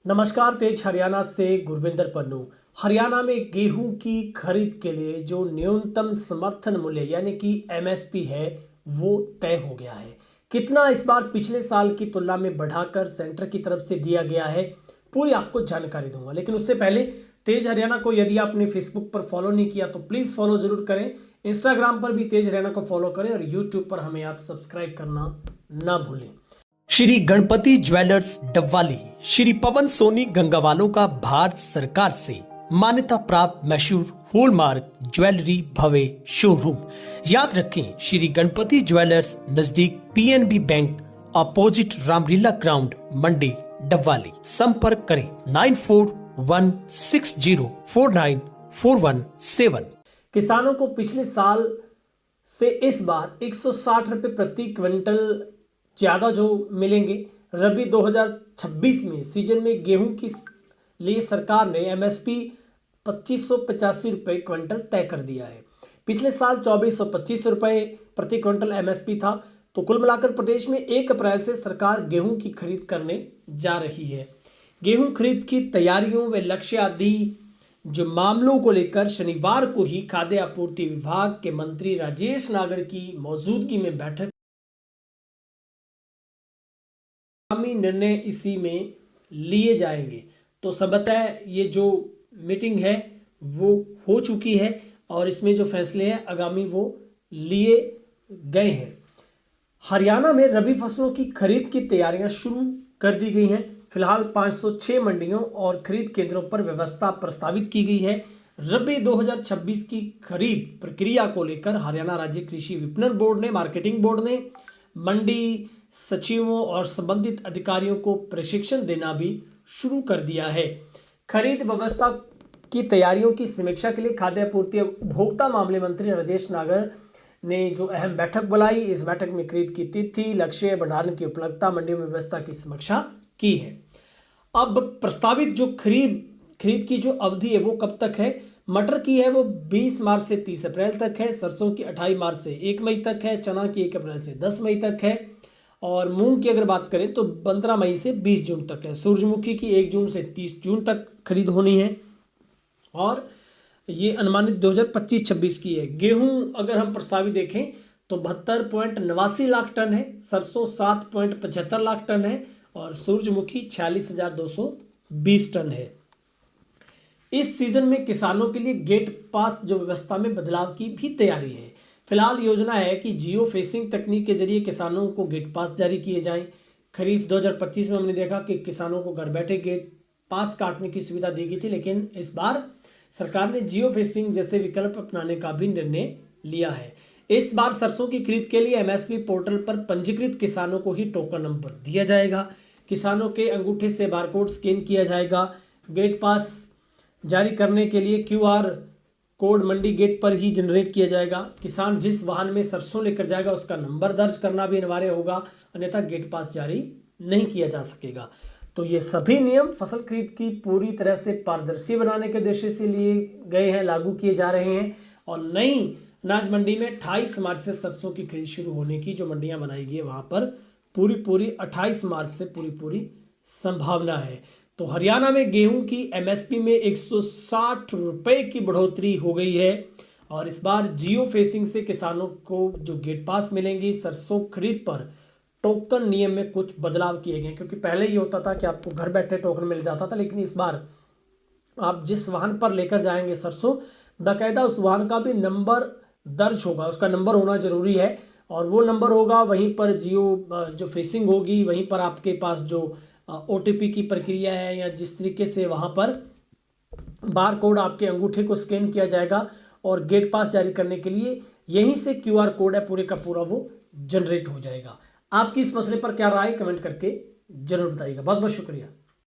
नमस्कार, तेज हरियाणा से गुरविंदर पन्नू। हरियाणा में गेहूं की खरीद के लिए जो न्यूनतम समर्थन मूल्य यानी कि एमएसपी है वो तय हो गया है। कितना इस बार पिछले साल की तुलना में बढ़ाकर सेंटर की तरफ से दिया गया है, पूरी आपको जानकारी दूंगा। लेकिन उससे पहले तेज हरियाणा को यदि आपने फेसबुक पर फॉलो नहीं किया तो प्लीज़ फॉलो जरूर करें। इंस्टाग्राम पर भी तेज हरियाणा को फॉलो करें और यूट्यूब पर हमें आप सब्सक्राइब करना ना भूलें। श्री गणपति ज्वेलर्स डबवाली श्री पवन सोनी गंगावालों का भारत सरकार से मान्यता प्राप्त मशहूर हॉलमार्क ज्वेलरी भव्य शोरूम। याद रखें, श्री गणपति ज्वेलर्स नजदीक PNB bank opposite Ramlila ground Mandi Dabwali. संपर्क करें 9416049417। किसानों को पिछले साल से इस बार 160 रुपए प्रति क्विंटल ज़्यादा जो मिलेंगे। रबी 2026 में सीजन में गेहूं के लिए सरकार ने एमएसपी 2585 रुपये क्विंटल तय कर दिया है। पिछले साल 2425 रुपये प्रति क्विंटल एमएसपी था। तो कुल मिलाकर प्रदेश में 1 अप्रैल से सरकार गेहूं की खरीद करने जा रही है। गेहूं खरीद की तैयारियों व लक्ष्य आदि जो मामलों को लेकर शनिवार को ही खाद्य आपूर्ति विभाग के मंत्री राजेश नागर की मौजूदगी में बैठक निर्णय इसी में लिए जाएंगे। तो सबतः ये जो मीटिंग है वो हो चुकी है और इसमें जो फैसले हैं आगामी वो लिए गए हैं। हरियाणा में रबी फसलों की खरीद की तैयारियां शुरू कर दी गई हैं। फिलहाल 506 मंडियों और खरीद केंद्रों पर व्यवस्था प्रस्तावित की गई है। रबी 2026 की खरीद प्रक्रिया को लेकर हरियाणा राज्य कृषि विपणन बोर्ड ने, मार्केटिंग बोर्ड ने मंडी सचिवों और संबंधित अधिकारियों को प्रशिक्षण देना भी शुरू कर दिया है। खरीद व्यवस्था की तैयारियों की समीक्षा के लिए खाद्य आपूर्ति उपभोक्ता मामले मंत्री राजेश नागर ने जो अहम बैठक बुलाई। इस बैठक में खरीद की तिथि, लक्ष्य, भंडारण की उपलब्धता, मंडी में व्यवस्था की समीक्षा की है। अब प्रस्तावित जो खरीद की जो अवधि है वो कब तक है? मटर की है वो 20 मार्च से 30 अप्रैल तक है। सरसों की 28 मार्च से 1 मई तक है। चना की 1 अप्रैल से 10 मई तक है। और मूंग की अगर बात करें तो 15 मई से 20 जून तक है। सूरजमुखी की 1 जून से 30 जून तक खरीद होनी है और ये अनुमानित 2025-26 की है। गेहूं अगर हम प्रस्तावित देखें तो 72.89 लाख टन है। सरसों 7.75 लाख टन है और सूरजमुखी 46,220 टन है। इस सीजन में किसानों के लिए गेट पास जो व्यवस्था में बदलाव की भी तैयारी है। फिलहाल योजना है कि जियो फेसिंग तकनीक के जरिए किसानों को गेट पास जारी किए जाएं। खरीफ 2025 में हमने देखा कि किसानों को घर बैठे गेट पास काटने की सुविधा दी गई थी, लेकिन इस बार सरकार ने जियो फेसिंग जैसे विकल्प अपनाने का भी निर्णय लिया है। इस बार सरसों की खरीद के लिए एमएसपी पोर्टल पर पंजीकृत किसानों को ही टोकन नंबर दिया जाएगा। किसानों के अंगूठे से बारकोड स्कैन किया जाएगा। गेट पास जारी करने के लिए क्यूआर कोड मंडी गेट पर ही जनरेट किया जाएगा। किसान जिस वाहन में सरसों लेकर जाएगा उसका नंबर दर्ज करना भी अनिवार्य होगा, अन्यथा गेट पास जारी नहीं किया जा सकेगा। तो ये सभी नियम फसल खरीद की पूरी तरह से पारदर्शी बनाने के उद्देश्य से लिए गए हैं, लागू किए जा रहे हैं। और नई अनाज मंडी में 28 मार्च से सरसों की खरीद शुरू होने की जो मंडियां बनाई गई है वहां पर पूरी 28 मार्च से पूरी संभावना है। तो हरियाणा में गेहूं की एमएसपी में 160 रुपए की बढ़ोतरी हो गई है और इस बार जियो फेसिंग से किसानों को जो गेट पास मिलेंगी। सरसों खरीद पर टोकन नियम में कुछ बदलाव किए गए, क्योंकि पहले ये होता था कि आपको घर बैठे टोकन मिल जाता था, लेकिन इस बार आप जिस वाहन पर लेकर जाएंगे सरसों, बाकायदा उस वाहन का भी नंबर दर्ज होगा, उसका नंबर होना जरूरी है और वो नंबर होगा। वहीं पर जियो जो फेसिंग होगी वहीं पर आपके पास जो ओटीपी की प्रक्रिया है या जिस तरीके से वहां पर बार कोड आपके अंगूठे को स्कैन किया जाएगा और गेट पास जारी करने के लिए यहीं से क्यूआर कोड है पूरे का पूरा वो जनरेट हो जाएगा। आपकी इस मसले पर क्या राय, कमेंट करके जरूर बताइएगा। बहुत बहुत शुक्रिया।